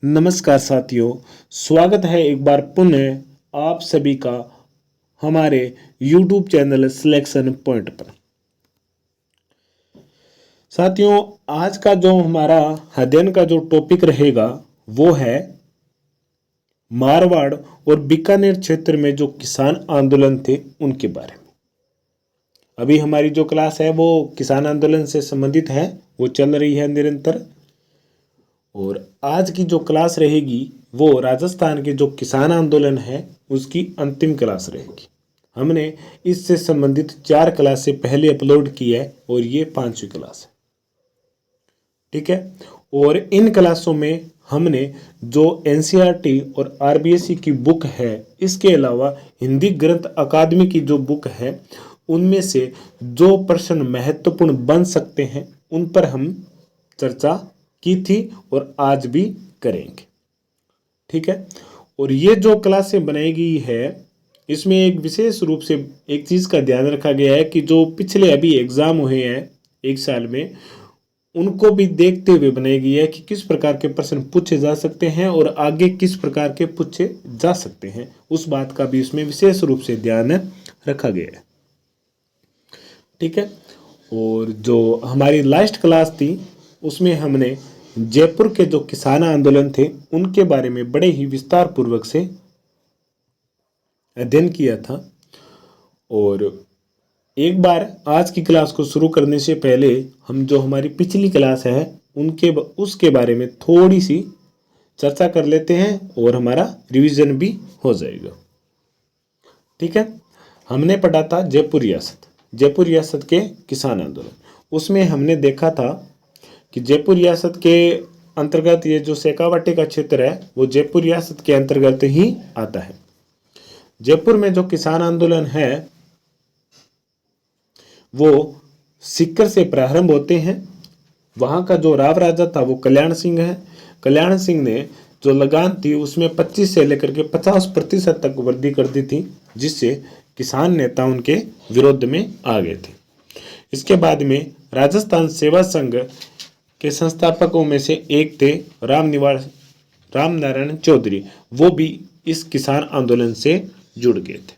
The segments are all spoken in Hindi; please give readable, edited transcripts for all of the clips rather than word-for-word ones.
नमस्कार साथियों, स्वागत है एक बार पुनः आप सभी का हमारे YouTube चैनल सिलेक्शन पॉइंट पर। साथियों, आज का जो हमारा अध्ययन का जो टॉपिक रहेगा वो है मारवाड़ और बीकानेर क्षेत्र में जो किसान आंदोलन थे उनके बारे में। अभी हमारी जो क्लास है वो किसान आंदोलन से संबंधित है, वो चल रही है निरंतर। और आज की जो क्लास रहेगी वो राजस्थान के जो किसान आंदोलन है उसकी अंतिम क्लास रहेगी। हमने इससे संबंधित 4 क्लास से पहले अपलोड की है और ये 5वीं क्लास है, ठीक है। और इन क्लासों में हमने जो एनसीईआरटी और आरबीएसई की बुक है, इसके अलावा हिंदी ग्रंथ अकादमी की जो बुक है, उनमें से जो प्रश्न महत्वपूर्ण बन सकते हैं उन पर हम चर्चा की थी और आज भी करेंगे, ठीक है। और ये जो क्लासें बनाई गई है इसमें एक विशेष रूप से एक चीज़ का ध्यान रखा गया है कि जो पिछले अभी एग्ज़ाम हुए हैं एक साल में, उनको भी देखते हुए बनाई गई है कि किस प्रकार के प्रश्न पूछे जा सकते हैं और आगे किस प्रकार के पूछे जा सकते हैं, उस बात का भी इसमें विशेष रूप से ध्यान रखा गया है, ठीक है। और जो हमारी लास्ट क्लास थी उसमें हमने जयपुर के जो किसान आंदोलन थे उनके बारे में बड़े ही विस्तार पूर्वक से अध्ययन किया था। और एक बार आज की क्लास को शुरू करने से पहले हम जो हमारी पिछली क्लास है उसके बारे में थोड़ी सी चर्चा कर लेते हैं और हमारा रिवीजन भी हो जाएगा, ठीक है। हमने पढ़ा था जयपुर रियासत के किसान आंदोलन। उसमें हमने देखा था कि जयपुर रियासत के अंतर्गत ये जो शेखावाटी का क्षेत्र है वो जयपुर रियासत के अंतर्गत ही आता है। जयपुर में जो किसान आंदोलन है वो सीकर से प्रारंभ होते हैं। वहाँ का जो राव राजा था वो कल्याण सिंह है। कल्याण सिंह ने जो लगान थी उसमें 25 से लेकर के 50% तक वृद्धि कर दी थी, जिससे किसान नेता उनके विरोध में आ गए थे। इसके बाद में राजस्थान सेवा संघ के संस्थापकों में से एक थे राम नारायण चौधरी, वो भी इस किसान आंदोलन से जुड़ गए थे,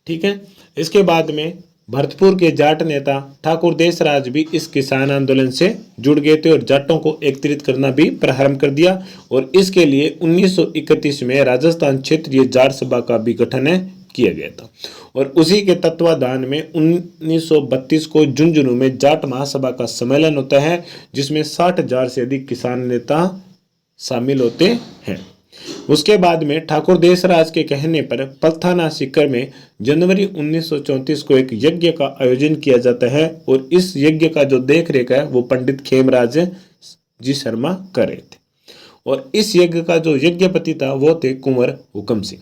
ठीक है। इसके बाद में भरतपुर के जाट नेता ठाकुर देसराज भी इस किसान आंदोलन से जुड़ गए थे और जाटों को एकत्रित करना भी प्रारंभ कर दिया। और इसके लिए 1931 में राजस्थान क्षेत्रीय जाट सभा का भी गठन किया गया था। और उसी के तत्वाधान में 1932 को झुंझुनू में जाट महासभा का सम्मेलन होता है, जिसमें 60,000 से अधिक किसान नेता शामिल होते हैं। उसके बाद में ठाकुर देसराज के कहने पर पलथाना सीकर में जनवरी 1934 को एक यज्ञ का आयोजन किया जाता है और इस यज्ञ का जो देख रेख है वो पंडित खेमराज जी शर्मा कर रहे थे। और इस यज्ञ का जो यज्ञपति था वो थे कुंवर हुकम सिंह।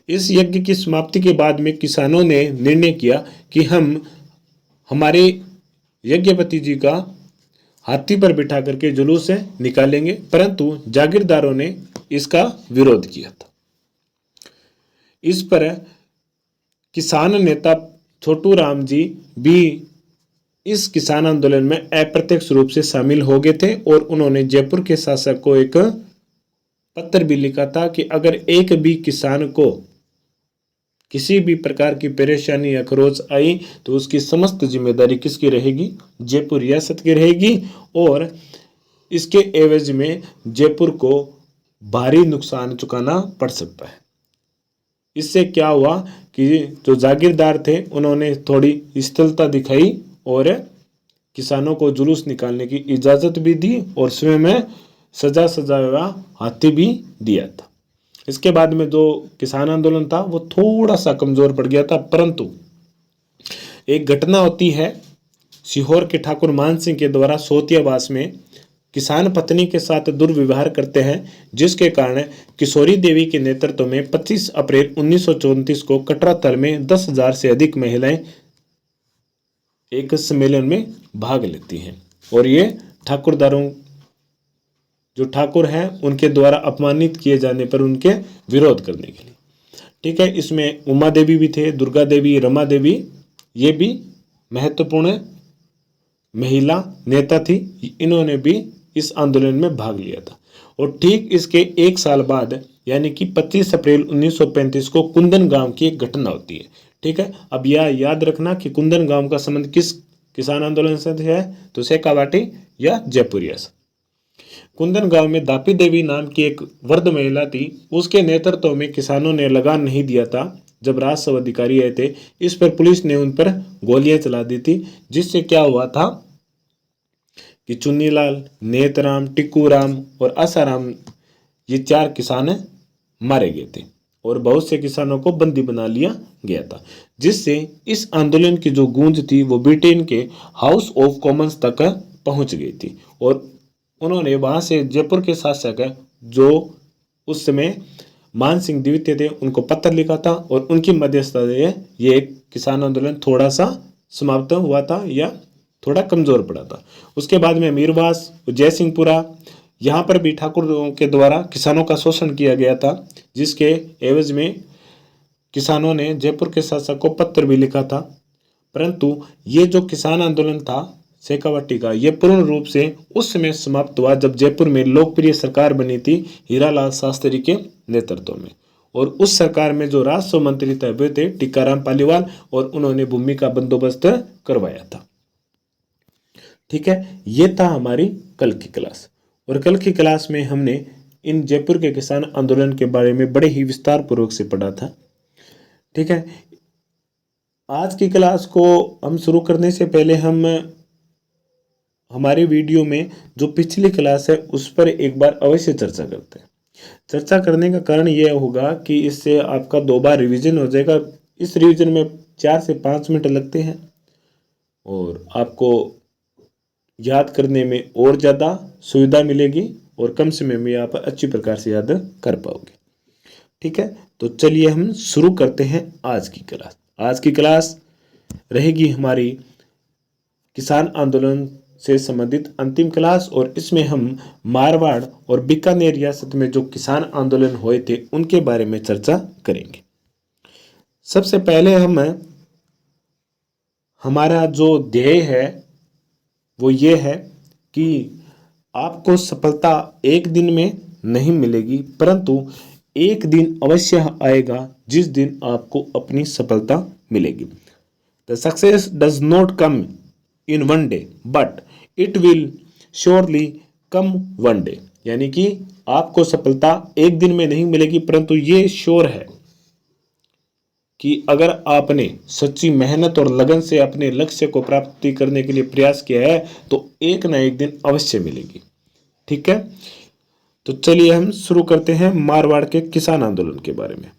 इस यज्ञ की समाप्ति के बाद में किसानों ने निर्णय किया कि हम हमारे यज्ञपति जी का हाथी पर बिठा करके जुलूस निकालेंगे, परंतु जागीरदारों ने इसका विरोध किया था। इस पर किसान नेता छोटू राम जी भी इस किसान आंदोलन में अप्रत्यक्ष रूप से शामिल हो गए थे और उन्होंने जयपुर के शासक को एक पत्र भी लिखा था कि अगर एक भी किसान को किसी भी प्रकार की परेशानी या खरोच आई तो उसकी समस्त जिम्मेदारी किसकी रहेगी? जयपुर रियासत की रहेगी। और इसके एवज में जयपुर को भारी नुकसान चुकाना पड़ सकता है। इससे क्या हुआ कि जो जागीरदार थे उन्होंने थोड़ी स्थिरता दिखाई और किसानों को जुलूस निकालने की इजाज़त भी दी और स्वयं में सजा हुआ हाथी भी दिया था। इसके बाद में जो किसान आंदोलन था वो थोड़ा सा कमज़ोर पड़ गया था, परंतु एक घटना होती है सीहोर के ठाकुर मान सिंह के द्वारा सोतियावास में किसान पत्नी के साथ दुर्व्यवहार करते हैं, जिसके कारण किशोरी देवी के नेतृत्व में 25 अप्रैल 1934 को कटरा तल में 10,000 से अधिक महिलाएं एक सम्मेलन में भाग लेती हैं और ये ठाकुरदारों जो ठाकुर हैं उनके द्वारा अपमानित किए जाने पर उनके विरोध करने के लिए, ठीक है। इसमें उमा देवी भी थे, दुर्गा देवी, रमा देवी, ये भी महत्वपूर्ण महिला नेता थी। इन्होंने भी इस आंदोलन में भाग लिया था। और ठीक इसके एक साल बाद यानी कि 25 अप्रैल 1935 को कुंदन गांव की एक घटना होती है। ठीक है, अब यह याद रखना कि कुंदन गांव का संबंध किस किसान आंदोलन से है, तो शेखावाटी या जयपुरिया से। कुंदन गांव में दापी देवी नाम की एक वृद्ध महिला थी, उसके नेतृत्व में किसानों ने लगान नहीं दिया था जब राजस्व अधिकारी आए थे। इस पर पुलिस ने उन पर गोलियां चला दी थी, जिससे क्या हुआ था कि चुन्नीलाल, नेतराम, टिक्कूराम और आसाराम ये 4 किसान मारे गए थे और बहुत से किसानों को बंदी बना लिया गया था, जिससे इस आंदोलन की जो गूंज थी वो ब्रिटेन के हाउस ऑफ कॉमन्स तक पहुंच गई थी। और उन्होंने वहां से जयपुर के शासक जो उस समय मान सिंह द्वितीय थे उनको पत्र लिखा था और उनकी मध्यस्थता से ये एक किसान आंदोलन थोड़ा सा समाप्त हुआ था या थोड़ा कमजोर पड़ा था। उसके बाद में मीरवास, जयसिंहपुरा, यहाँ पर भी ठाकुरों के द्वारा किसानों का शोषण किया गया था, जिसके एवज में किसानों ने जयपुर के शासक को पत्र भी लिखा था। परंतु ये जो किसान आंदोलन था शेखावाटी का, ये पूर्ण रूप से उस समय समाप्त हुआ जब जयपुर में लोकप्रिय सरकार बनी थी हीरालाल शास्त्री के नेतृत्व में। और उस सरकार में जो राजस्व मंत्री थे वे थे टीकाराम पालीवाल, और उन्होंने भूमि का बंदोबस्त करवाया था। ठीक है, ये था हमारी कल की क्लास। और कल की क्लास में हमने इन जयपुर के किसान आंदोलन के बारे में बड़े ही विस्तार पूर्वक से पढ़ा था। ठीक है, आज की क्लास को हम शुरू करने से पहले हम हमारे वीडियो में जो पिछली क्लास है उस पर एक बार अवश्य चर्चा करते हैं। चर्चा करने का कारण यह होगा कि इससे आपका 2 बार रिवीजन हो जाएगा। इस रिवीजन में 4 से 5 मिनट लगते हैं और आपको याद करने में और ज़्यादा सुविधा मिलेगी और कम समय में आप अच्छी प्रकार से याद कर पाओगे। ठीक है, तो चलिए हम शुरू करते हैं आज की क्लास। आज की क्लास रहेगी हमारी किसान आंदोलन से संबंधित अंतिम क्लास, और इसमें हम मारवाड़ और बीकानेर रियासत में जो किसान आंदोलन हुए थे उनके बारे में चर्चा करेंगे। सबसे पहले हमारा जो ध्येय है वो ये है कि आपको सफलता एक दिन में नहीं मिलेगी, परंतु एक दिन अवश्य आएगा जिस दिन आपको अपनी सफलता मिलेगी। The success does not come in one day but it will surely come one day, यानी कि आपको सफलता एक दिन में नहीं मिलेगी, परंतु ये श्योर है कि अगर आपने सच्ची मेहनत और लगन से अपने लक्ष्य को प्राप्ति करने के लिए प्रयास किया है तो एक ना एक दिन अवश्य मिलेगी। ठीक है, तो चलिए हम शुरू करते हैं मारवाड़ के किसान आंदोलन के बारे में।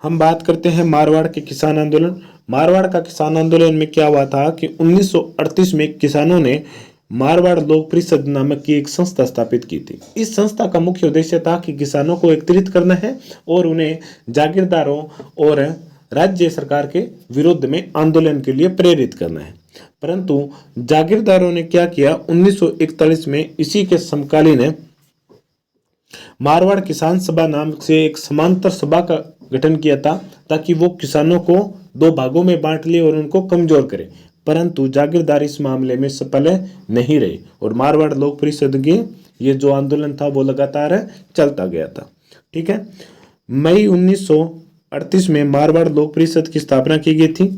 हम बात करते हैं मारवाड़ के किसान आंदोलन। मारवाड़ का किसान आंदोलन में क्या हुआ था कि 1938 में किसानों ने मारवाड़ लोक परिषद नामक की एक संस्था स्थापित की थी। इस संस्था का मुख्य उद्देश्य था कि किसानों को एकत्रित करना है और उन्हें जागीरदारों और राज्य सरकार के विरुद्ध में आंदोलन के लिए प्रेरित करना है। परंतु जागीरदारों ने क्या किया, 1941 में इसी के समकालीन मारवाड़ किसान सभा नाम से एक समांतर सभा का गठन किया था ताकि वो किसानों को 2 भागों में बांट ले और उनको कमजोर करे। परंतु जागीरदार इस मामले में सफल नहीं रहे और मारवाड़ लोक परिषद के ये जो आंदोलन था वो लगातार चलता गया था। ठीक है, मई 1938 में मारवाड़ लोक परिषद की स्थापना की गई थी।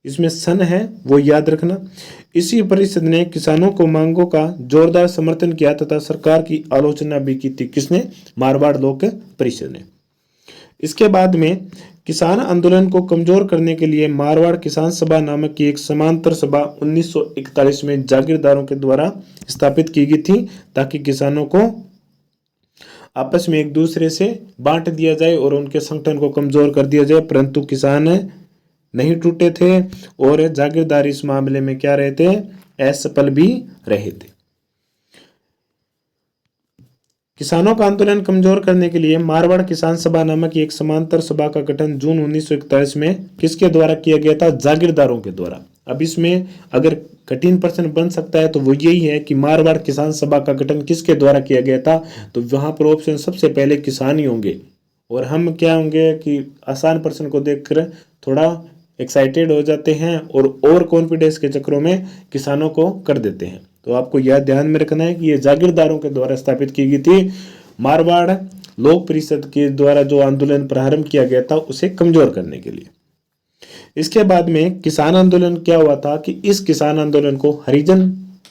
इसमें सन है वो याद रखना। इसी परिषद ने किसानों को मांगों का जोरदार समर्थन किया तथा सरकार की आलोचना भी की थी। किसने? मारवाड़ लोक परिषद ने। इसके बाद में किसान आंदोलन को कमजोर करने के लिए मारवाड़ किसान सभा नामक की एक समांतर सभा 1941 में जागीरदारों के द्वारा स्थापित की गई थी ताकि किसानों को आपस में एक दूसरे से बांट दिया जाए और उनके संगठन को कमजोर कर दिया जाए। परंतु किसान नहीं टूटे थे और जागीरदार इस मामले में क्या रहे थे, असफल भी रहे थे। किसानों का आंदोलन कमजोर करने के लिए मारवाड़ किसान सभा नामक एक समांतर सभा का गठन जून 1941 में किसके द्वारा किया गया था? जागीरदारों के द्वारा। अब इसमें अगर कठिन प्रश्न बन सकता है तो वो यही है कि मारवाड़ किसान सभा का गठन किसके द्वारा किया गया था, तो वहां पर ऑप्शन सबसे पहले किसान ही होंगे और हम क्या होंगे कि आसान प्रश्न को देखकर थोड़ा एक्साइटेड हो जाते हैं और कॉन्फिडेंस के चक्रों में किसानों को कर देते हैं। तो आपको यह ध्यान में रखना है कि ये जागीरदारों के द्वारा स्थापित की गई थी। मारवाड़ लोक परिषद के द्वारा जो आंदोलन प्रारंभ किया गया था उसे कमजोर करने के लिए। इसके बाद में किसान आंदोलन क्या हुआ था कि इस किसान आंदोलन को हरिजन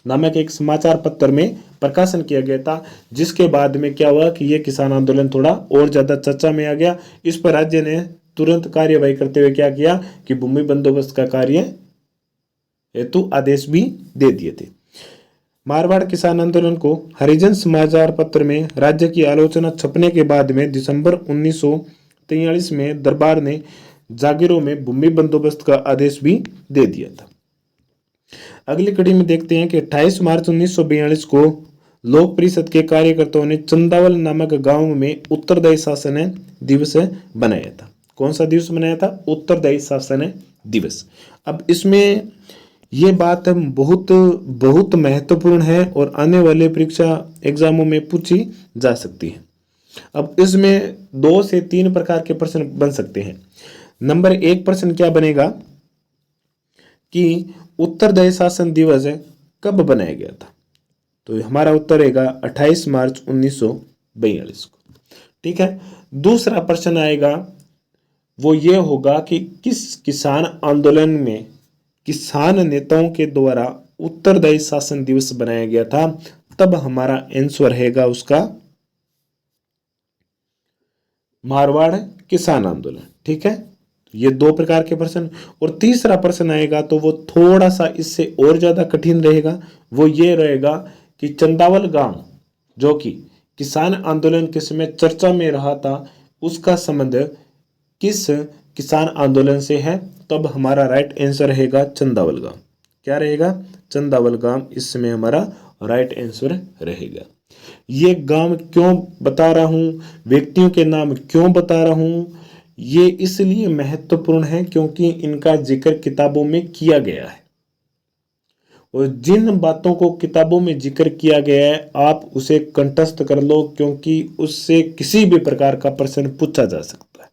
नामक एक समाचार पत्र में प्रकाशन किया गया था, जिसके बाद में क्या हुआ कि यह किसान आंदोलन थोड़ा और ज्यादा चर्चा में आ गया। इस पर राज्य ने तुरंत कार्यवाही करते हुए क्या किया कि भूमि बंदोबस्त का कार्य हेतु आदेश भी दे दिए थे। मारवाड़ किसान आंदोलन को हरिजन समाचार पत्र में राज्य की आलोचना छपने के बाद में दिसंबर 1943 में दरबार ने जागीरों में भूमि बंदोबस्त का आदेश भी दे दिया था। अगली कड़ी में देखते हैं कि 28 मार्च 1942 को लोक परिषद के कार्यकर्ताओं ने चंदावल नामक गांव में उत्तरदायी शासन दिवस बनाया था। कौन सा दिवस बनाया था? उत्तरदायी शासन दिवस। अब इसमें ये बात बहुत बहुत महत्वपूर्ण है और आने वाले परीक्षा एग्जामों में पूछी जा सकती है। अब इसमें 2 से 3 प्रकार के प्रश्न बन सकते हैं। नंबर 1 प्रश्न क्या बनेगा कि उत्तरदायी शासन दिवस कब बनाया गया था? तो हमारा उत्तर रहेगा 28 मार्च 1942 को। ठीक है। दूसरा प्रश्न आएगा वो ये होगा कि किस किसान आंदोलन में किसान नेताओं के द्वारा उत्तरदायी शासन दिवस बनाया गया था? तब हमारा आंसर रहेगा उसका मारवाड़ किसान आंदोलन। ठीक है। ये 2 प्रकार के प्रश्न। और तीसरा प्रश्न आएगा तो वो थोड़ा सा इससे और ज्यादा कठिन रहेगा। वो ये रहेगा कि चंदावल गांव जो कि किसान आंदोलन के समय चर्चा में रहा था उसका संबंध किस किसान आंदोलन से है? तब हमारा राइट आंसर रहेगा चंदावल गांव। क्या रहेगा? चंदावल गांव इस समय हमारा राइट आंसर रहेगा। ये गांव क्यों बता रहा हूं, व्यक्तियों के नाम क्यों बता रहा हूं, ये इसलिए महत्वपूर्ण है क्योंकि इनका जिक्र किताबों में किया गया है और जिन बातों को किताबों में जिक्र किया गया है आप उसे कंठस्थ कर लो क्योंकि उससे किसी भी प्रकार का प्रश्न पूछा जा सकता है।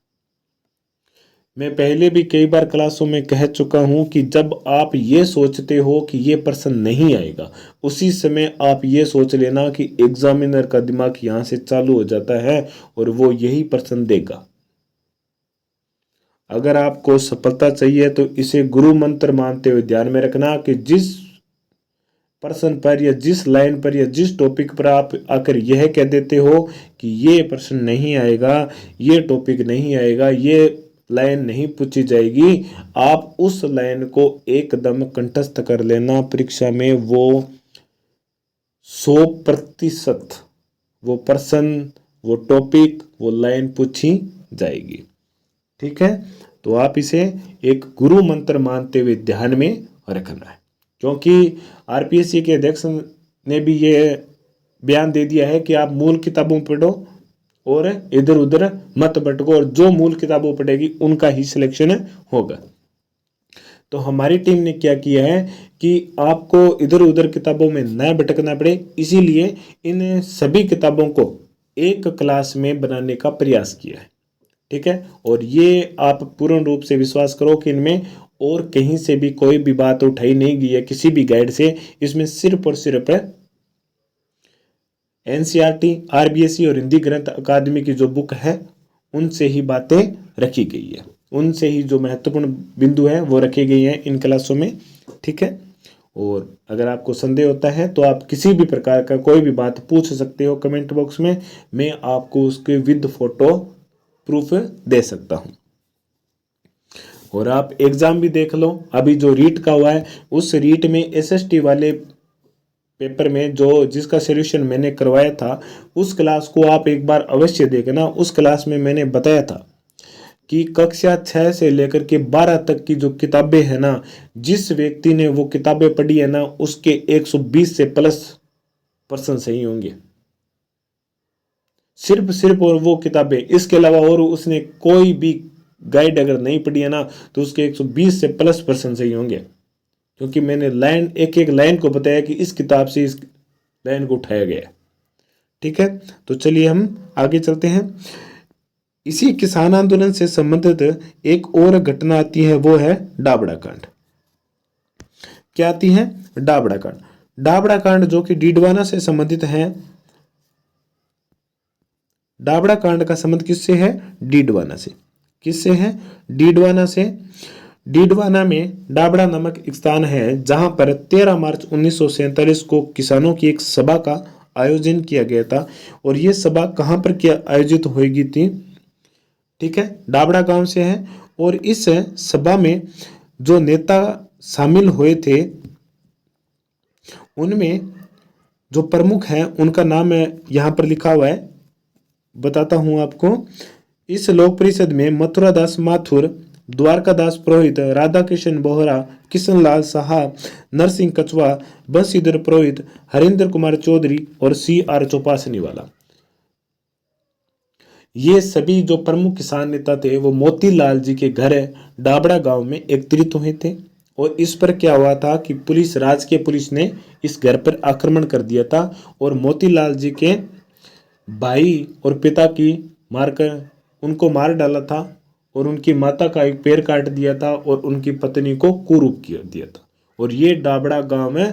मैं पहले भी कई बार क्लासों में कह चुका हूं कि जब आप ये सोचते हो कि ये प्रश्न नहीं आएगा उसी समय आप ये सोच लेना कि एग्जामिनर का दिमाग यहां से चालू हो जाता है और वो यही प्रश्न देगा। अगर आपको सफलता चाहिए तो इसे गुरु मंत्र मानते हुए ध्यान में रखना कि जिस प्रश्न पर या जिस लाइन पर या जिस टॉपिक पर आप आकर यह कह देते हो कि ये प्रश्न नहीं आएगा, ये टॉपिक नहीं आएगा, ये लाइन नहीं पूछी जाएगी, आप उस लाइन को एकदम कंठस्थ कर लेना। परीक्षा में वो 100% वो प्रश्न, वो टॉपिक, वो लाइन पूछी जाएगी। ठीक है। तो आप इसे एक गुरु मंत्र मानते हुए ध्यान में रखना है क्योंकि आरपीएससी के अध्यक्ष ने भी ये बयान दे दिया है कि आप मूल किताबों पढ़ो और इधर उधर मत भटको और जो मूल किताबों पढ़ेगी उनका ही सिलेक्शन होगा। तो हमारी टीम ने क्या किया है कि आपको इधर उधर किताबों में न भटकना पड़े, इसीलिए इन सभी किताबों को एक क्लास में बनाने का प्रयास किया है। ठीक है। और ये आप पूर्ण रूप से विश्वास करो कि इनमें और कहीं से भी कोई भी बात उठाई नहीं गई है किसी भी गाइड से। इसमें सिर्फ और सिर्फ एनसीईआरटी, आरबीएसई और हिंदी ग्रंथ अकादमी की जो बुक है उनसे ही बातें रखी गई है, उनसे ही जो महत्वपूर्ण बिंदु है वो रखे गए हैं इन क्लासों में। ठीक है। और अगर आपको संदेह होता है तो आप किसी भी प्रकार का कोई भी बात पूछ सकते हो कमेंट बॉक्स में, मैं आपको उसके विद फोटो प्रूफ दे सकता हूं। और आप एग्जाम भी देख लो, अभी जो रीट का हुआ है उस रीट में एसएसटी वाले पेपर में जो जिसका सॉल्यूशन मैंने करवाया था उस क्लास को आप एक बार अवश्य देखना। उस क्लास में मैंने बताया था कि कक्षा 6 से लेकर के 12 तक की जो किताबें हैं ना, जिस व्यक्ति ने वो किताबें पढ़ी है ना उसके 120 से प्लस % सही होंगे, सिर्फ और वो किताबें। इसके अलावा और उसने कोई भी गाइड अगर नहीं पढ़ी है ना तो उसके 120 से प्लस % सही होंगे, क्योंकि मैंने लाइन एक एक लाइन को बताया कि इस किताब से इस लाइन को उठाया गया। ठीक है। तो चलिए हम आगे चलते हैं। इसी किसान आंदोलन से संबंधित एक और घटना आती है, वो है डाबड़ा कांड। क्या आती है? डाबड़ा कांड। डाबड़ा कांड जो कि डीडवाना से संबंधित है। डाबड़ा कांड का संबंध किससे है? डीडवाना से। किससे है? डीडवाना से। डीडवाना में डाबड़ा नामक एक स्थान है जहां पर 13 मार्च 1947 को किसानों की एक सभा का आयोजन किया गया था। और यह सभा कहां पर किया आयोजित होगी थी? ठीक है, डाबड़ा गांव से है। और इस सभा में जो नेता शामिल हुए थे उनमें जो प्रमुख हैं उनका नाम यहाँ पर लिखा हुआ है, बताता हूं आपको। इस लोक परिषद में मथुरा दास माथुर, द्वारका दास पुरोहित, राधा कृष्ण बोहरा, किशनलाल साहा, नरसिंह कछवा, बंशीधर पुरोहित, हरिंद्र कुमार चौधरी और CR चौपासनी वाला, ये सभी जो प्रमुख किसान नेता थे वो मोतीलाल जी के घर डाबड़ा गांव में एकत्रित हुए थे। और इस पर क्या हुआ था कि पुलिस, राजकीय पुलिस ने इस घर पर आक्रमण कर दिया था और मोतीलाल जी के भाई और पिता की मारकर उनको मार डाला था और उनकी माता का एक पैर काट दिया था और उनकी पत्नी को कुरूप किया दिया था। और ये डाबड़ा गांव में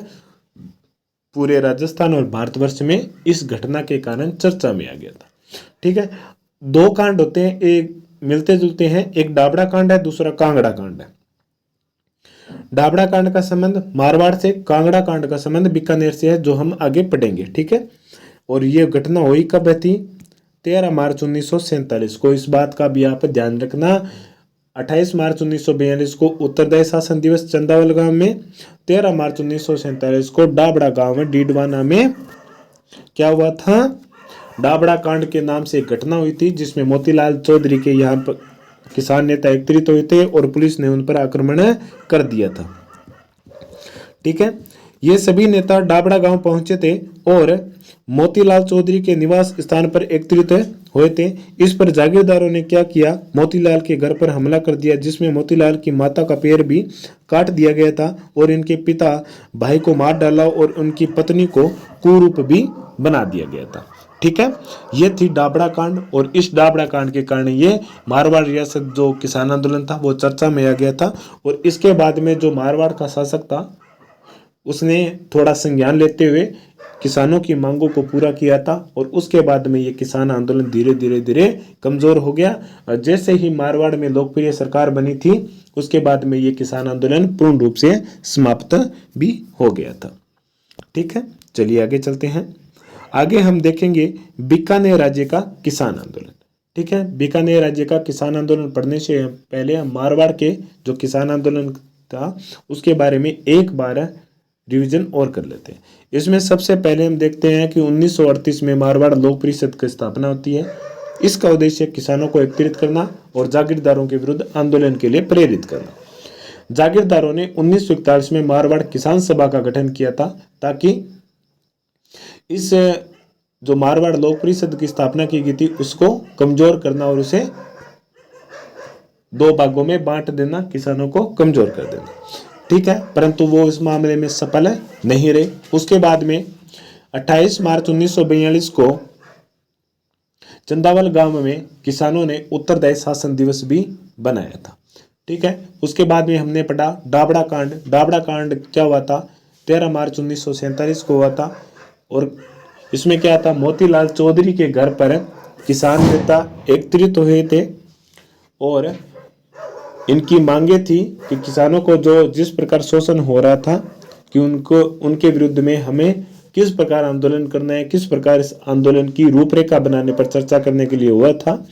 पूरे राजस्थान और भारतवर्ष में इस घटना के कारण चर्चा में आ गया था। ठीक है, दो कांड होते हैं, एक मिलते जुलते हैं, एक डाबड़ा कांड है, दूसरा कांगड़ा कांड है। डाबड़ा कांड का संबंध मारवाड़ से, कांगड़ा कांड का संबंध बीकानेर से है, जो हम आगे पढ़ेंगे। ठीक है, और ये घटना हुई कब थी? 13 मार्च 1947 को। इस बात का भी आप ध्यान रखना। 28 मार्च 1942 को उत्तरदायी शासन दिवस चंदावल गांव में, 13 मार्च 1947 को डाबड़ा गांव में डीडवाना में क्या हुआ था? डाबड़ा कांड के नाम से एक घटना हुई थी जिसमें मोतीलाल चौधरी के यहाँ पर किसान नेता एकत्रित हुए थे और पुलिस ने उन पर आक्रमण कर दिया था। ठीक है, ये सभी नेता डाबड़ा गांव पहुंचे थे और मोतीलाल चौधरी के निवास स्थान पर एकत्रित हुए थे। इस पर जागीरदारों ने क्या किया? मोतीलाल के घर पर हमला कर दिया, जिसमें मोतीलाल की माता का पैर भी काट दिया गया था और इनके पिता भाई को मार डाला और उनकी पत्नी को कुरूप भी बना दिया गया था। ठीक है, ये थी डाबड़ा कांड। और इस डाबड़ा कांड के कारण ये मारवाड़ रियासत जो किसान आंदोलन था वो चर्चा में आ गया था। और इसके बाद में जो मारवाड़ का शासक था उसने थोड़ा संज्ञान लेते हुए किसानों की मांगों को पूरा किया था। और उसके बाद में ये किसान आंदोलन धीरे धीरे कमजोर हो गया। और जैसे ही मारवाड़ में लोकप्रिय सरकार बनी थी उसके बाद में ये किसान आंदोलन पूर्ण रूप से समाप्त भी हो गया था। ठीक है, चलिए आगे चलते हैं। आगे हम देखेंगे बीकानेर राज्य का किसान आंदोलन। ठीक है, बीकानेर राज्य का किसान आंदोलन पढ़ने से पहले हम मारवाड़ के जो किसान आंदोलन था उसके बारे में एक बार रिवीजन और कर लेते हैं। इसमें सबसे पहले हम देखते हैं कि 1938 में मारवाड़ लोक परिषद की स्थापना होती है। इसका उद्देश्य किसानों को एकत्रित करना और जागीरदारों के विरुद्ध आंदोलन के लिए प्रेरित करना। जागीरदारों ने 1941 में मारवाड़ किसान सभा का गठन किया था ताकि इस जो मारवाड़ लोक परिषद की स्थापना की गई थी उसको कमजोर करना और उसे दो भागों में बांट देना, किसानों को कमजोर कर देना। ठीक है, परंतु वो इस मामले में सफल नहीं रहे। उसके बाद में 28 मार्च 1942 को चंदावल गांव में किसानों ने उत्तरदायी शासन दिवस भी बनाया था। ठीक है, उसके बाद में हमने पढ़ा डाबड़ा कांड। डाबड़ा कांड क्या हुआ था? 13 मार्च 1947 को हुआ था। और इसमें क्या था? मोतीलाल चौधरी के घर पर किसान नेता एकत्रित हुए थे और इनकी मांगे थी कि किसानों को जो जिस प्रकार शोषण हो रहा था कि उनको उनके विरुद्ध में हमें किस प्रकार आंदोलन करना है, किस प्रकार इस आंदोलन की रूपरेखा बनाने पर चर्चा करने के लिए हुआ था।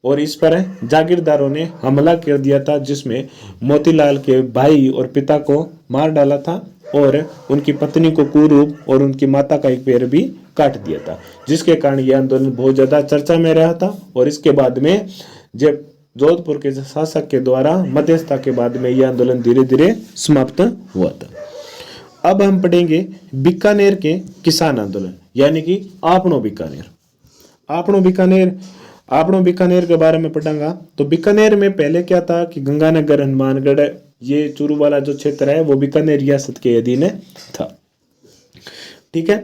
और इस पर जागीरदारों ने हमला कर दिया था जिसमें मोतीलाल के भाई और पिता को मार डाला था और उनकी पत्नी को कुरूप और उनकी माता का एक पैर भी काट दिया था, जिसके कारण यह आंदोलन बहुत ज्यादा चर्चा में रहा था। और इसके बाद में जब जोधपुर के शासक के द्वारा मध्यस्थता के बाद में यह आंदोलन धीरे धीरे समाप्त हुआ था। अब हम पढ़ेंगे बीकानेर के किसान आंदोलन, यानी कि आपनो बीकानेर। आपनो बीकानेर के बारे में पढ़ांगा। तो बीकानेर में पहले क्या था कि गंगानगर, हनुमानगढ़, ये चूरू वाला जो क्षेत्र है वो बीकानेर रियासत के अधीन था। ठीक है,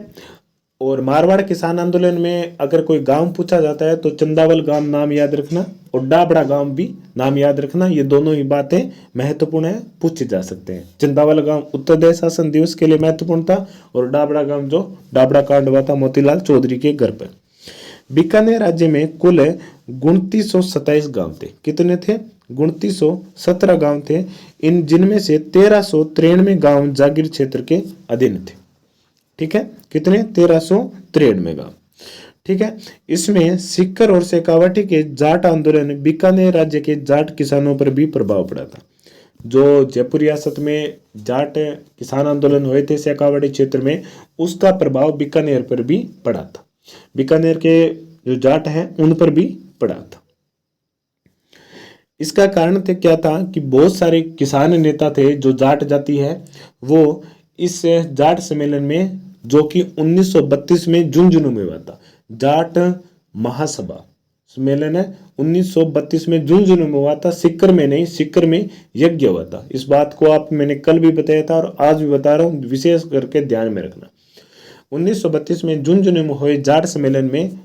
और मारवाड़ किसान आंदोलन में अगर कोई गांव पूछा जाता है तो चंदावल गांव नाम याद रखना और डाबड़ा गांव भी नाम याद रखना। ये दोनों ही बातें महत्वपूर्ण है, पूछे जा सकते हैं। चंदावल गांव उत्तरदेय शासन दिवस के लिए महत्वपूर्ण था और डाबड़ा गांव जो डाबड़ा कांड हुआ था मोतीलाल चौधरी के घर पर। बीकानेर राज्य में कुल 2927 गांव थे। कितने थे? 2917 गांव थे। इन जिनमें से 1393 गांव जागीर क्षेत्र के अधीन थे। ठीक है, कितने? 1393 गांव। ठीक है, इसमें सिक्कर और शेखावटी के जाट आंदोलन बीकानेर राज्य के जाट किसानों पर भी प्रभाव पड़ा था। जो जयपुर रियासत में जाट किसान आंदोलन हुए थे शेखावटी क्षेत्र में, उसका प्रभाव बीकानेर पर भी पड़ा था। बीकानेर के जो जाट हैं उन पर भी पड़ा था। इसका कारण क्या था कि बहुत सारे किसान नेता थे जो जाट जाति है, वो इस जाट सम्मेलन में, जो कि 1932 में झुंझुनू में हुआ था, जाट महासभा सम्मेलन है 1932 में झुंझुनू में हुआ था, सिक्कर में नहीं, सिक्कर में यज्ञ हुआ था। इस बात को आप मैंने कल भी बताया था और आज भी बता रहा हूं, विशेष करके ध्यान में रखना। 1932 में झुंझुनू में हुए जाट सम्मेलन में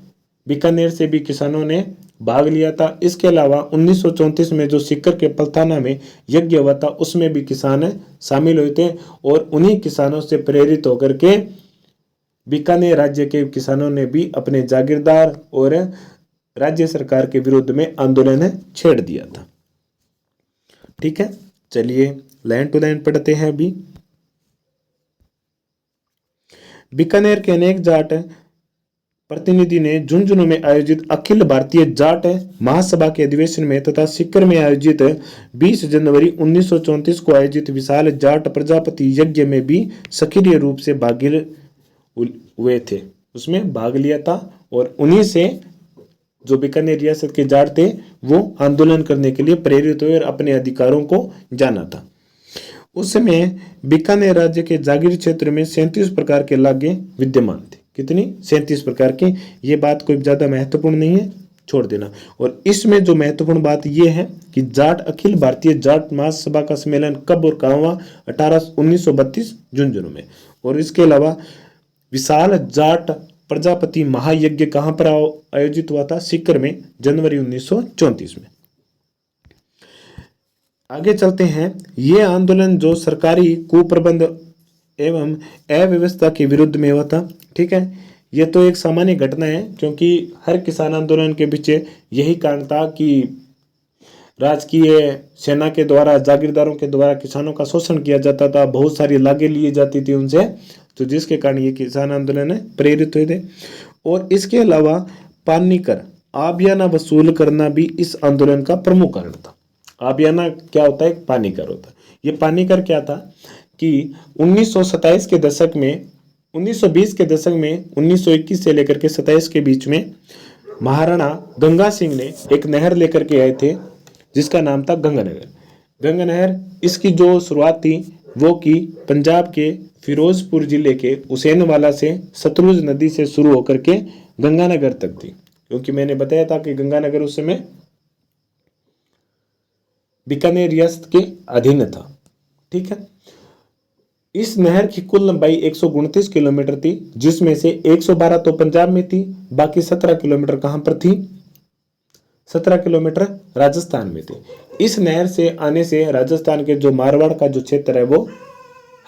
बीकानेर से भी किसानों ने भाग लिया था। इसके अलावा 1934 में जो सिक्कर के पलथाना में यज्ञ हुआ था उसमें भी किसान शामिल हुए थे और उन्हीं किसानों से प्रेरित होकर के बीकानेर राज्य के किसानों ने भी अपने जागीरदार और राज्य सरकार के विरुद्ध में आंदोलन छेड़ दिया था। ठीक है, चलिए लाइन टू लाइन पढ़ते हैं। अभी बीकानेर के अनेक जाट प्रतिनिधि ने झुंझुनू में आयोजित अखिल भारतीय जाट महासभा के अधिवेशन में तथा सिक्कर में आयोजित 20 जनवरी 1934 को आयोजित विशाल जाट प्रजापति यज्ञ में भी सक्रिय रूप से भागी हुए थे, उसमें भाग लिया था। और उन्हीं से जो बीकानेर रियासत के जाट थे वो आंदोलन करने के लिए प्रेरित हुए और अपने अधिकारों को जाना था। उस समय बीकानेर राज्य के जागीर क्षेत्र में 37 प्रकार के लागे विद्यमान थे। कितनी? 37 प्रकार के। ये बात कोई ज्यादा महत्वपूर्ण नहीं है, छोड़ देना। और इसमें जो महत्वपूर्ण बात यह है कि जाट अखिल भारतीय जाट महासभा का सम्मेलन कब और कहाँ हुआ? 1932 झुंझुनू में। और इसके अलावा विशाल जाट प्रजापति महायज्ञ कहां पर आयोजित हुआ था? सिक्कर में, जनवरी 1934 में। आगे चलते हैं। ये आंदोलन जो सरकारी कुप्रबंध एवं अव्यवस्था के विरुद्ध में हुआ था। ठीक है, ये तो एक सामान्य घटना है क्योंकि हर किसान आंदोलन के पीछे यही कारण था कि राजकीय सेना के द्वारा, जागीरदारों के द्वारा किसानों का शोषण किया जाता था, बहुत सारी लागें ली जाती थी उनसे, तो जिसके कारण ये किसान आंदोलन प्रेरित हुए थे। और इसके अलावा पानीकर आबियाना वसूल करना भी इस आंदोलन का प्रमुख कारण था। आबियाना क्या होता है? पानीकर होता है। ये पानीकर क्या था कि 1927 के दशक में, 1920 के दशक में 1921 से लेकर के 27 के बीच में महाराणा गंगा सिंह ने एक नहर लेकर के आए थे जिसका नाम था गंगानगर। गंगानगर, इसकी जो शुरुआत थी वो की पंजाब के फिरोजपुर जिले के हुसैनवाला से सतलुज नदी से शुरू होकर के गंगानगर तक थी, क्योंकि मैंने बताया था कि गंगानगर उस समय बीकानेर रियासत के अधीन था। ठीक है, इस नहर की कुल लंबाई 129 किलोमीटर थी, जिसमें से 112 तो पंजाब में थी, बाकी 17 किलोमीटर कहां पर थी? 17 किलोमीटर राजस्थान में थी। इस नहर से आने से राजस्थान के जो मारवाड़ का जो क्षेत्र है वो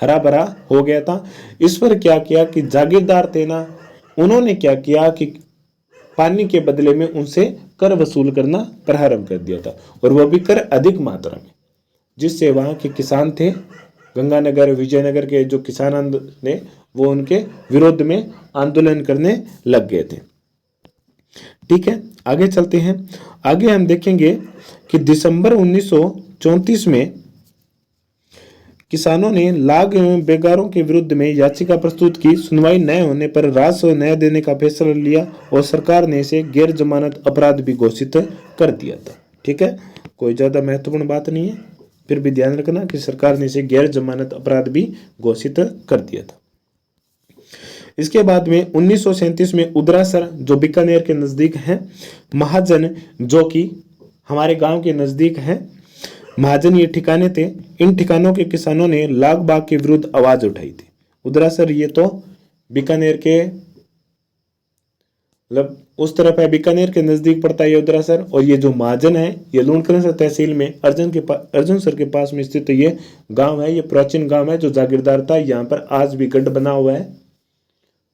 हरा भरा हो गया था। इस पर क्या किया कि जागीरदार थे ना, उन्होंने क्या किया कि पानी के बदले में उनसे कर वसूल करना प्रारंभ कर दिया था, और वह भी कर अधिक मात्रा में, जिससे वहां के किसान थे गंगानगर, विजयनगर के जो किसान ने वो उनके विरोध में आंदोलन करने लग गए थे। ठीक है, आगे चलते हैं। आगे हम देखेंगे कि दिसंबर 1934 में किसानों ने लाग एवं बेगारों के विरुद्ध में याचिका प्रस्तुत की। सुनवाई न होने पर राजस्व न देने का फैसला लिया और सरकार ने इसे गैर जमानत अपराध भी घोषित कर दिया था। ठीक है, कोई ज्यादा महत्वपूर्ण बात नहीं है, फिर भी ध्यान रखना कि सरकार ने इसे गैर जमानत अपराध भी घोषित कर दिया था। इसके बाद में 1937 में उदरासर जो बीकानेर के नजदीक है, महाजन जो कि हमारे गांव के नजदीक है, महाजन ये ठिकाने थे। इन ठिकानों के किसानों ने लाग बाग के विरुद्ध आवाज उठाई थी। उदरासर ये तो बीकानेर के मतलब उस तरफ है, बीकानेर के नजदीक पड़ता है ये उदरासर। और ये जो महाजन है ये लूणकरणसर तहसील में अर्जुनसर के पास में स्थित ये गांव है। ये प्राचीन गांव है जो जागीरदार था। यहाँ पर आज भी गढ़ बना हुआ है,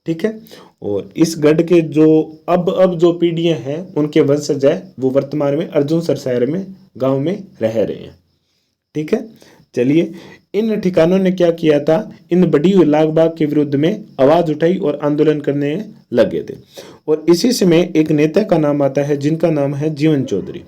ठीक है। और इस गढ़ के जो अब जो पीढ़ियां हैं उनके वंशज है वो वर्तमान में अर्जुनसर शहर में गांव में रह रहे हैं, ठीक है। चलिए, इन ठिकानों ने क्या किया था, इन बड़ी हुई लागबाग के विरुद्ध में आवाज उठाई और आंदोलन करने लगे थे। और इसी समय एक नेता का नाम आता है जिनका नाम है जीवन चौधरी।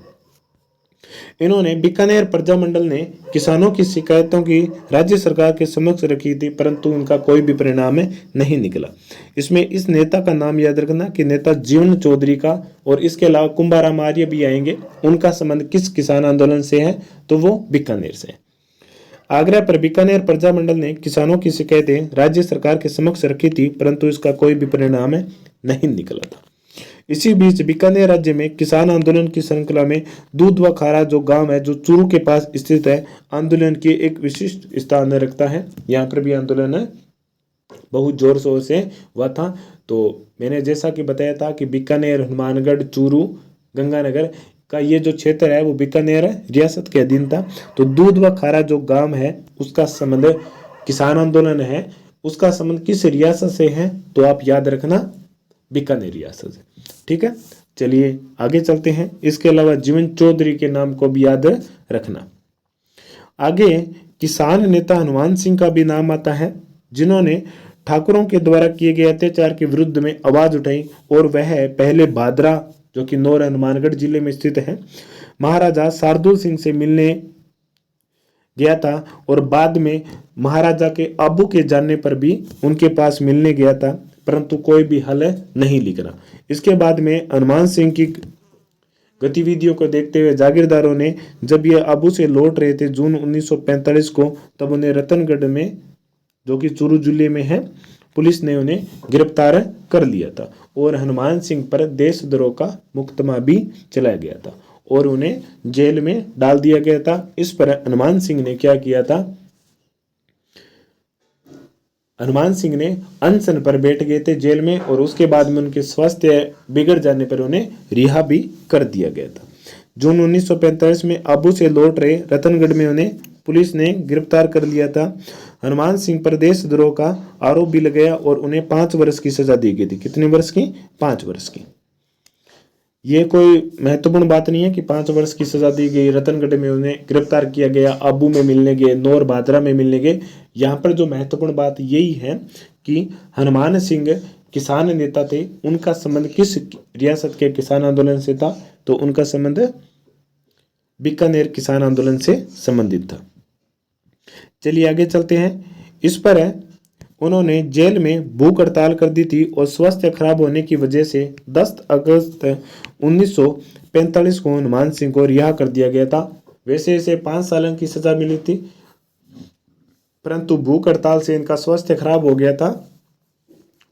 इन्होंने बीकानेर प्रजा मंडल ने किसानों की शिकायतों की राज्य सरकार के समक्ष रखी थी, परंतु उनका कोई भी परिणाम नहीं निकला। इसमें इस नेता का नाम याद रखना कि नेता जीवन चौधरी का, और इसके अलावा कुंभाराम आर्य भी आएंगे। उनका संबंध किस किसान आंदोलन से है, तो वो बीकानेर से है। आग्रह पर बीकानेर प्रजा मंडल ने किसानों की शिकायतें राज्य सरकार के समक्ष रखी थी, परंतु इसका कोई भी परिणाम नहीं निकला था। इसी बीच बीकानेर राज्य में किसान आंदोलन की श्रृंखला में दूध व खारा जो गांव है जो चूरू के पास स्थित है, आंदोलन की एक विशिष्ट स्थान रखता है। यहाँ पर भी आंदोलन बहुत जोर शोर से हुआ था। तो मैंने जैसा कि बताया था कि बीकानेर, हनुमानगढ़, चूरू, गंगानगर का ये जो क्षेत्र है वो बीकानेर रियासत के अधीन था। तो दूध व खारा जो गांव है उसका संबंध किसान आंदोलन है, उसका संबंध किस रियासत से है, तो आप याद रखना बीकानेर रियासत से, ठीक है। चलिए आगे चलते हैं। इसके अलावा जीवन चौधरी के नाम को भी याद रखना। आगे किसान नेता हनुमान सिंह का भी नाम आता है, जिन्होंने ठाकुरों के द्वारा किए गए अत्याचार के विरुद्ध में आवाज उठाई। और वह पहले भादरा जो कि नौर हनुमानगढ़ जिले में स्थित है, महाराजा शार्दुल सिंह से मिलने गया था। और बाद में महाराजा के आबू के जानने पर भी उनके पास मिलने गया था, परंतु कोई भी हल नहीं निकला। इसके बाद में हनुमान सिंह की गतिविधियों को देखते हुए जागीरदारों ने, जब ये आबू से लौट रहे थे जून 1945 को, तब उन्हें रतनगढ़ में जो कि चूरू जिले में है, पुलिस ने उन्हें गिरफ्तार कर लिया था। और हनुमान सिंह पर देशद्रोह का मुकदमा भी चलाया गया था और उन्हें जेल में डाल दिया गया था। इस पर हनुमान सिंह ने क्या किया था, हनुमान सिंह ने अनशन पर बैठ गए थे जेल में, और उसके बाद में उनके स्वास्थ्य बिगड़ जाने पर उन्हें रिहा भी कर दिया गया था। जून 1945 में आबू से लौट रहे रतनगढ़ में उन्हें पुलिस ने गिरफ्तार कर लिया था। हनुमान सिंह पर देशद्रोह का आरोप भी लगाया और उन्हें 5 वर्ष की सजा दी गई थी। कितने वर्ष की? 5 वर्ष की। ये कोई महत्वपूर्ण बात नहीं है कि 5 वर्ष की सजा दी गई। रतनगढ़ में उन्हें गिरफ्तार किया गया, आबू में मिलने गए, नौर भादरा में मिलने गए। यहाँ पर जो महत्वपूर्ण बात यही है कि हनुमान सिंह किसान नेता थे, उनका संबंध किस रियासत के किसान आंदोलन से था, तो उनका संबंध बीकानेर किसान आंदोलन से संबंधित था। चलिए आगे चलते हैं। इस पर उन्होंने जेल में भूख हड़ताल कर दी थी और स्वास्थ्य खराब होने की वजह से 10 अगस्त 1945 को हनुमान सिंह को रिहा कर दिया गया था। वैसे इसे 5 साल की सजा मिली थी, परंतु भूख हड़ताल से इनका स्वास्थ्य खराब हो गया था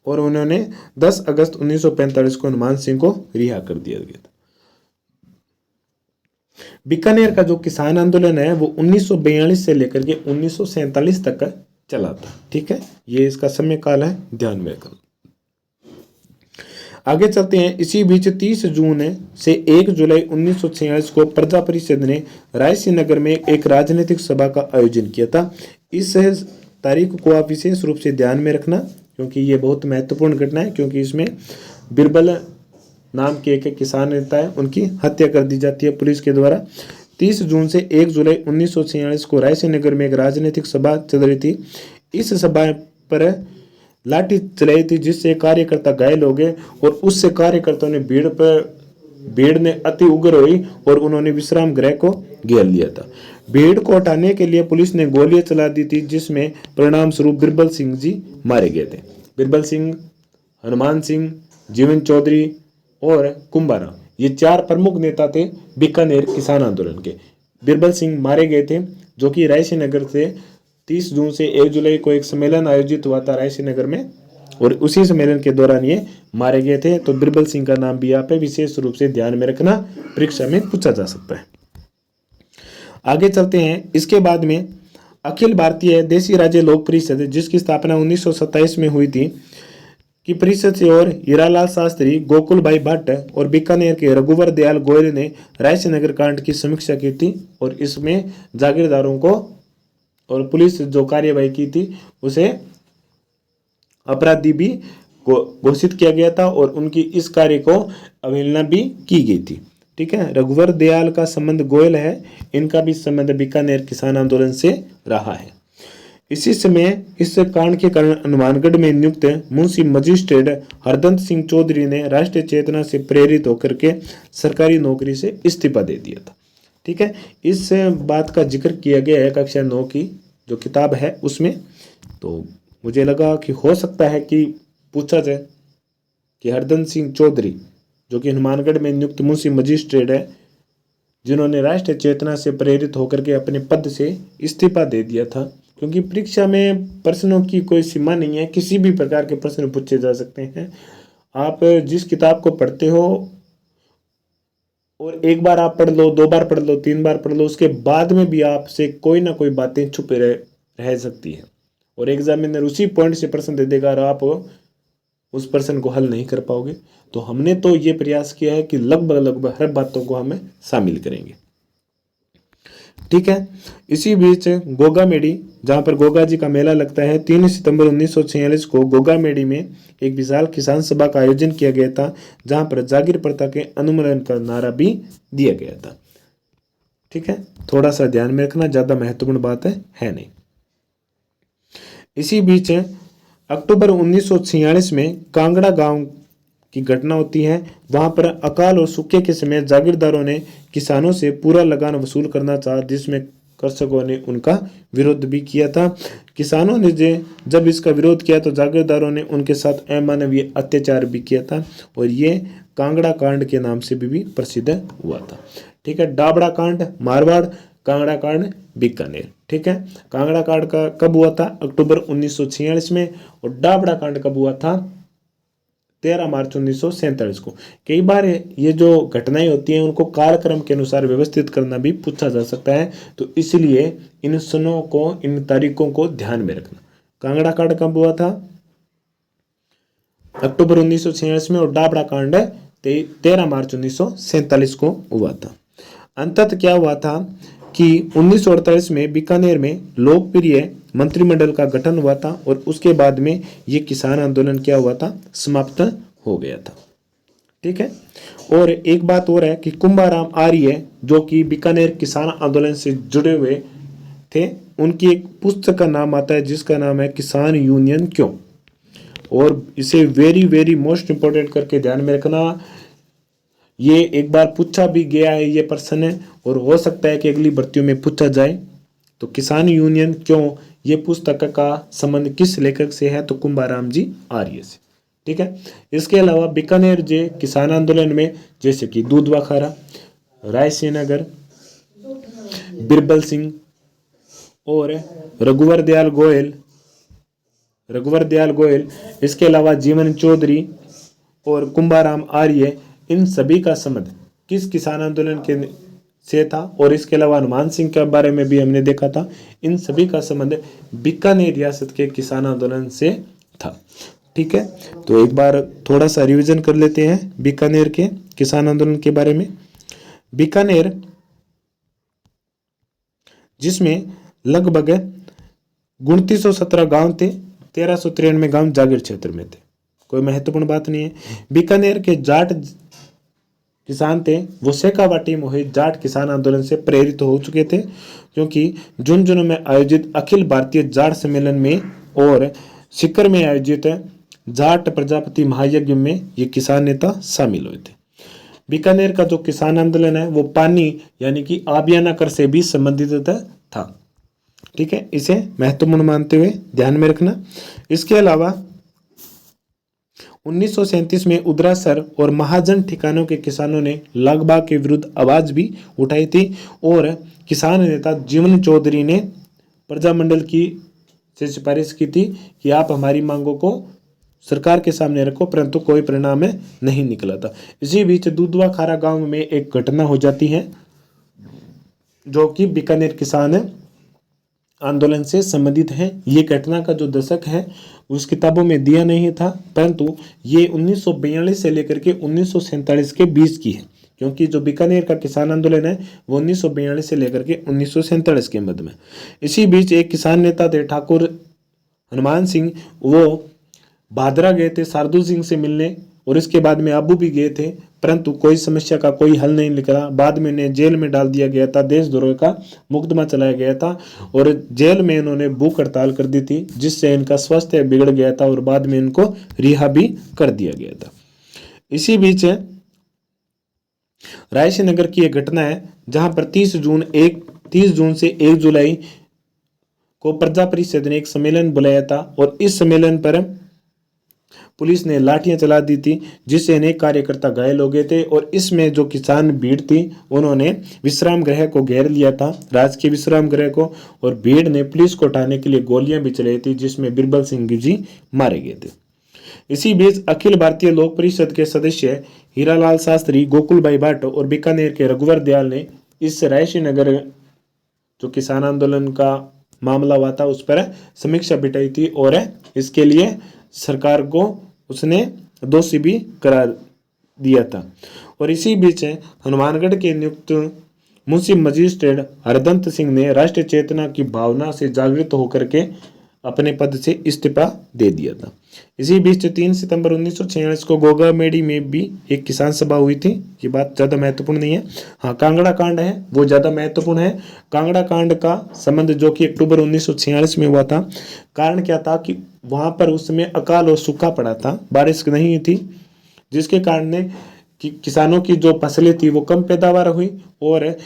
और उन्होंने 10 अगस्त 1945 को हनुमान सिंह को रिहा कर दिया गया था। बीकानेर का जो किसान आंदोलन है वो 1942 से लेकर के 1947 तक चला था, ठीक है। ये इसका समय काल है, ध्यान में रखना। आगे चलते हैं। इसी बीच 30 जून से 1 जुलाई 1946 को प्रजा परिषद ने रायसी नगर में एक राजनीतिक सभा का आयोजन किया था। इस तारीख को आप विशेष रूप से ध्यान में रखना, क्योंकि ये बहुत महत्वपूर्ण घटना है, क्योंकि इसमें बिरबल नाम के एक किसान नेता है, उनकी हत्या कर दी जाती है पुलिस के द्वारा। 30 जून से 1 जुलाई 1946 को रायसी नगर में एक राजनीतिक सभा चल रही थी। इस सभा पर लाठी चलाई थी, जिससे कार्यकर्ता घायल हो गए और उससे कार्यकर्ताओं ने भीड़ ने अति उग्र हुई और उन्होंने विश्राम गृह को घेर लिया था। भीड़ को हटाने के लिए पुलिस ने गोलियां चला दी थी, जिसमें परिणाम स्वरूप बिरबल सिंह जी मारे गए थे। बिरबल सिंह, हनुमान सिंह, जीवन चौधरी और कुंभाराम, ये 4 प्रमुख नेता थे बीकानेर किसान आंदोलन के। बिरबल सिंह मारे गए थे, जो कि रायसी नगर से 30 जून से 1 जुलाई को एक सम्मेलन आयोजित हुआ था रायसी नगर में, और उसी सम्मेलन के दौरान ये मारे गए थे। तो बिरबल सिंह का नाम भी यहाँ पे विशेष रूप से ध्यान में रखना, परीक्षा में पूछा जा सकता है। आगे चलते हैं। इसके बाद में अखिल भारतीय देसी राज्य लोक परिषद, जिसकी स्थापना 1927 में हुई थी, की परिषद से और हीरालाल शास्त्री, गोकुल भाई भट्ट और बीकानेर के रघुवर दयाल गोयल ने रायसीनगर कांड की समीक्षा की थी और इसमें जागीरदारों को और पुलिस जो कार्यवाही की थी उसे अपराधी भी घोषित किया गया था और उनकी इस कार्य को अवहेलना भी की गई थी। ठीक है, रघुवर दयाल का संबंध गोयल है, इनका भी संबंध बीकानेर किसान आंदोलन से रहा है। इसी समय इस कांड के कारण हनुमानगढ़ में नियुक्त मुंशी मजिस्ट्रेट हरदंत सिंह चौधरी ने राष्ट्रीय चेतना से प्रेरित होकर के सरकारी नौकरी से इस्तीफा दे दिया था। ठीक है, इस बात का जिक्र किया गया है कक्षा 9 की जो किताब है उसमें। तो मुझे लगा कि हो सकता है कि पूछा जाए कि हरदंत सिंह चौधरी जो कि हनुमानगढ़ में नियुक्त मुंशी मजिस्ट्रेट है, जिन्होंने राष्ट्रीय चेतना से प्रेरित होकर के अपने पद से इस्तीफा दे दिया था, क्योंकि परीक्षा में प्रश्नों की कोई सीमा नहीं है, किसी भी प्रकार के प्रश्न पूछे जा सकते हैं। आप जिस किताब को पढ़ते हो और एक बार आप पढ़ लो, 2 बार पढ़ लो, 3 बार पढ़ लो, उसके बाद में भी आपसे कोई ना कोई बातें छुपे रह सकती है और एग्जामिनर उसी पॉइंट से प्रश्न दे देगा और आप उस प्रश्न को हल नहीं कर पाओगे। तो हमने तो ये प्रयास किया है कि लगभग हर बातों को हमें शामिल करेंगे। ठीक है, इसी बीच गोगा मेडी, जहां पर गोगा जी का मेला लगता है, 3 सितंबर 1946 को गोगा मेडी में एक विशाल किसान सभा का आयोजन किया गया था, जहां पर जागीर प्रथा के अनुमूलन का नारा भी दिया गया था। ठीक है, थोड़ा सा ध्यान में रखना, ज्यादा महत्वपूर्ण बात है नहीं। इसी बीच अक्टूबर 1946 में कांगड़ा गांव की घटना होती है। वहां पर अकाल और सूखे के समय जागीरदारों ने किसानों से पूरा लगान वसूल करना चाहा, जिसमें कृषकों ने उनका विरोध भी किया था। किसानों ने जब इसका विरोध किया तो जागीरदारों ने उनके साथ अमानवीय अत्याचार भी किया था और ये कांगड़ा कांड के नाम से भी प्रसिद्ध हुआ था। ठीक है, डाबड़ा कांड मारवाड़, कांगड़ा कांड बीकानेर। ठीक है, कांगड़ा कांड का कब हुआ था? अक्टूबर 1946 में। और डाबड़ा कांड कब हुआ था? 13 मार्च 1947 को। कई बार ये जो घटनाएं होती हैं उनको कालक्रम के अनुसार व्यवस्थित करना भी पूछा जा सकता है, तो इसलिए इन सनों को, इन तारीखों को ध्यान में रखना। कांगड़ा कांड कब हुआ था? अक्टूबर 1946 में। और डाबड़ा कांड 13 मार्च 1947 को हुआ था। अंततः क्या हुआ था कि 1948 में बीकानेर में लोकप्रिय मंत्रिमंडल का गठन हुआ था और उसके बाद में ये किसान आंदोलन क्या हुआ था? समाप्त हो गया था। ठीक है, और एक बात और है कि कुंभाराम आर्य जो कि बीकानेर किसान आंदोलन से जुड़े हुए थे, उनकी एक पुस्तक का नाम आता है जिसका नाम है किसान यूनियन क्यों। और इसे वेरी वेरी मोस्ट इंपोर्टेंट करके ध्यान में रखना, ये एक बार पूछा भी गया है ये प्रश्न और हो सकता है कि अगली भर्तियों में पूछा जाए। तो किसान यूनियन क्यों, ये पुस्तक का संबंध किस लेखक से है? तो कुंभाराम जी आर्य से। ठीक है, इसके अलावा बीकानेर जे किसान आंदोलन में जैसे कि दूधवा खारा, रायसीनगर, बिरबल सिंह और रघुवर दयाल गोयल, इसके अलावा जीवन चौधरी और कुंभाराम आर्य, इन सभी का संबंध किस किसान आंदोलन के से था? और इसके अलावा हनुमान सिंह के बारे में भी हमने देखा था। इन सभी का संबंध बीकानेर रियासत के किसान आंदोलन से था। ठीक है, तो एक बार थोड़ा सा रिवीजन कर लेते हैं बीकानेर के किसान आंदोलन के बारे में। बीकानेर जिसमें लगभग 2917 गांव थे, 1393 गांव जागीर क्षेत्र में थे, कोई महत्वपूर्ण बात नहीं है। बीकानेर के जाट किसान थे, वो शेखावाटी मोहित जाट किसान आंदोलन से प्रेरित हो चुके थे, क्योंकि झुंझुनू में आयोजित अखिल भारतीय जाट सम्मेलन में और सीकर में आयोजित जाट प्रजापति महायज्ञ में ये किसान नेता शामिल हुए थे। बीकानेर का जो किसान आंदोलन है वो पानी यानी कि आबियाना कर से भी संबंधित था। ठीक है, इसे महत्वपूर्ण मानते हुए ध्यान में रखना। इसके अलावा 1937 में उदरासर और महाजन ठिकानों के किसानों ने लागबाग के विरुद्ध आवाज भी उठाई थी और किसान नेता जीवन चौधरी ने प्रजामंडल की से सिफारिश की थी कि आप हमारी मांगों को सरकार के सामने रखो, परंतु कोई परिणाम नहीं निकला था। इसी बीच दूधवा खारा गांव में एक घटना हो जाती है जो कि बीकानेर किसान आंदोलन से संबंधित है। ये घटना का जो दशक है उस किताबों में दिया नहीं था, परंतु ये 1942 से लेकर के 1947 के बीच की है, क्योंकि जो बीकानेर का किसान आंदोलन है वो 1942 से लेकर के 1947 के मध्य में। इसी बीच एक किसान नेता थे ठाकुर हनुमान सिंह, वो भादरा गए थे शार्दुल सिंह से मिलने, और इसके बाद में आबू भी गए थे, परंतु कोई समस्या का कोई हल नहीं निकला। बाद में इन्हें जेल में डाल दिया गया था, देशद्रोह का मुकदमा चलाया गया था, और जेल में इन्होंने भूख हड़ताल कर दी थी, जिससे इनका स्वास्थ्य बिगड़ गया था और बाद में इनको रिहा भी कर दिया गया था। इसी बीच रायसी नगर की एक घटना है, जहां पर 30 जून से 1 जुलाई को प्रजा परिषद ने एक सम्मेलन बुलाया था, और इस सम्मेलन पर पुलिस ने लाठियां चला दी थी, जिससे अनेक कार्यकर्ता घायल हो गए थे। और इसमें जो किसान भीड़ थी उन्होंने विश्राम गृह को घेर लिया था, राजकीय विश्राम गृह को, और भीड़ ने पुलिस को उठाने के लिए गोलियां भी चलाई थी, जिसमें बिरबल सिंह जी मारे गए थे। इसी बीच अखिल भारतीय लोक परिषद के सदस्य हीरालाल शास्त्री, गोकुल भाई भट्ट और बीकानेर के रघुवर दयाल ने इस रायसी नगर जो किसान आंदोलन का मामला हुआ था उस पर समीक्षा बिठाई थी, और इसके लिए सरकार को उसने दोषी भी करार दिया था। और इसी बीच हनुमानगढ़ के नियुक्त मुंशी मजिस्ट्रेट हरदंत सिंह ने राष्ट्रीय चेतना की भावना से जागृत होकर के अपने पद से इस्तीफा दे दिया था। इसी बीच 3 सितंबर 1946 को गोगामेड़ी में भी एक किसान सभा हुई थी। ये बात ज़्यादा महत्वपूर्ण नहीं है। हाँ, कांगड़ा कांड है वो ज़्यादा महत्वपूर्ण है। कांगड़ा कांड का संबंध जो कि अक्टूबर 1946 में हुआ था। कारण क्या था कि वहाँ पर उस समय अकाल और सूखा पड़ा था, बारिश नहीं थी, जिसके कारण ने कि किसानों की जो फसलें थी वो कम पैदावार हुई, और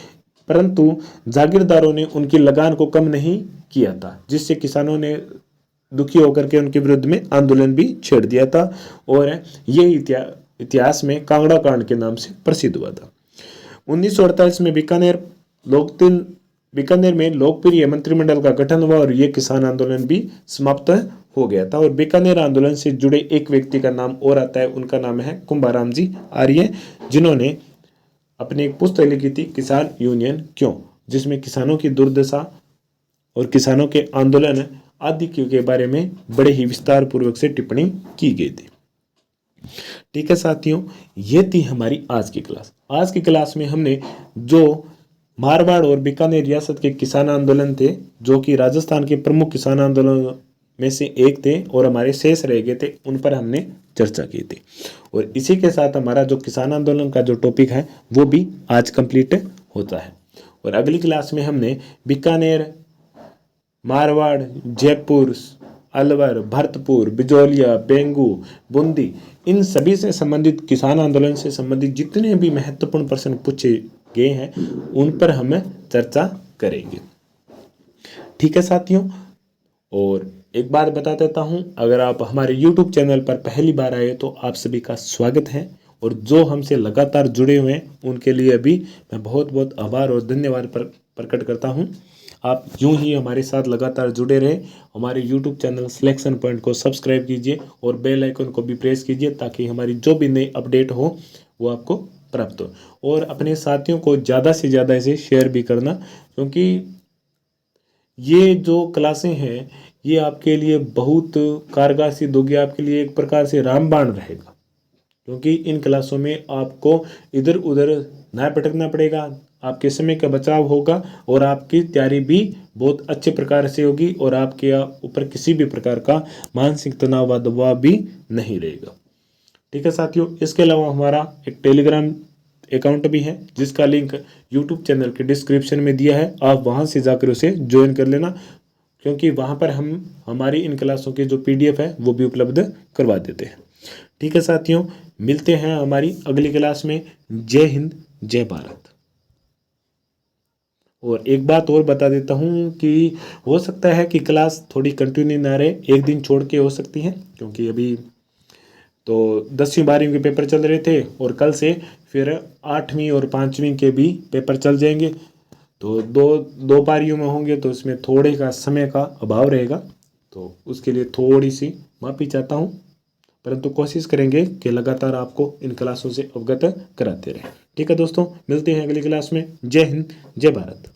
परंतु जागीरदारों ने उनकी लगान को कम नहीं किया था, जिससे किसानों ने दुखी होकर के उनके विरुद्ध में आंदोलन भी छेड़ दिया था, और ये इतिहास में कांगड़ा कांड के नाम से प्रसिद्ध हुआ था। 1948 में बीकानेर में लोकप्रिय मंत्रिमंडल का गठन हुआ, और ये किसान आंदोलन भी समाप्त हो गया था। और बीकानेर आंदोलन से जुड़े एक व्यक्ति का नाम और आता है, उनका नाम है कुंभाराम जी आर्य, जिन्होंने अपनी एक पुस्तक लिखी थी किसान यूनियन क्यों, जिसमें किसानों की दुर्दशा और किसानों के आंदोलन आदि के बारे में बड़े ही विस्तार पूर्वक से टिप्पणी की गई थी। ठीक है साथियों, ये थी हमारी आज की क्लास। आज की क्लास में हमने जो मारवाड़ और बीकानेर रियासत के किसान आंदोलन थे, जो कि राजस्थान के प्रमुख किसान आंदोलन में से एक थे और हमारे शेष रह गए थे, उन पर हमने चर्चा की थी। और इसी के साथ हमारा जो किसान आंदोलन का जो टॉपिक है वो भी आज कंप्लीट होता है। और अगली क्लास में हमने बीकानेर, मारवाड़, जयपुर, अलवर, भरतपुर, बिजौलिया, बेंगू, बूंदी, इन सभी से संबंधित किसान आंदोलन से संबंधित जितने भी महत्वपूर्ण प्रश्न पूछे गए हैं उन पर हम चर्चा करेंगे। ठीक है साथियों, और एक बात बता देता हूं, अगर आप हमारे YouTube चैनल पर पहली बार आए तो आप सभी का स्वागत है, और जो हमसे लगातार जुड़े हुए हैं उनके लिए भी मैं बहुत बहुत आभार और धन्यवाद प्रकट करता हूं। आप यूं ही हमारे साथ लगातार जुड़े रहे। हमारे YouTube चैनल सिलेक्शन पॉइंट को सब्सक्राइब कीजिए और बेल आइकन को भी प्रेस कीजिए, ताकि हमारी जो भी नई अपडेट हो वो आपको प्राप्त हो। और अपने साथियों को ज़्यादा से ज़्यादा इसे शेयर भी करना, क्योंकि ये जो क्लासें हैं ये आपके लिए बहुत कारगर सिद्ध होगी, आपके लिए एक प्रकार से रामबाण रहेगा, क्योंकि इन क्लासों में आपको इधर उधर ना भटकना पड़ेगा, आपके समय का बचाव होगा, और आपकी तैयारी भी बहुत अच्छे प्रकार से होगी, और आपके ऊपर किसी भी प्रकार का मानसिक तनाव व दबाव भी नहीं रहेगा। ठीक है साथियों, इसके अलावा हमारा एक टेलीग्राम अकाउंट भी है, जिसका लिंक YouTube चैनल के डिस्क्रिप्शन में दिया है। आप वहां से जाकर उसे ज्वाइन कर लेना, क्योंकि वहां पर हम हमारी इन क्लासों के जो PDF है वो भी उपलब्ध करवा देते हैं। ठीक है साथियों, मिलते हैं हमारी अगली क्लास में। जय हिंद, जय भारत। और एक बात और बता देता हूँ कि हो सकता है कि क्लास थोड़ी कंटिन्यू ना रहे, एक दिन छोड़ के हो सकती है, क्योंकि अभी तो 10वीं 12वीं के पेपर चल रहे थे, और कल से फिर 8वीं और 5वीं के भी पेपर चल जाएंगे, तो दो पारियों में होंगे, तो इसमें थोड़े का समय का अभाव रहेगा, तो उसके लिए थोड़ी सी माफ़ी चाहता हूँ, परंतु कोशिश करेंगे कि लगातार आपको इन क्लासों से अवगत कराते रहें। ठीक है दोस्तों, मिलते हैं अगली क्लास में। जय हिंद, जय भारत।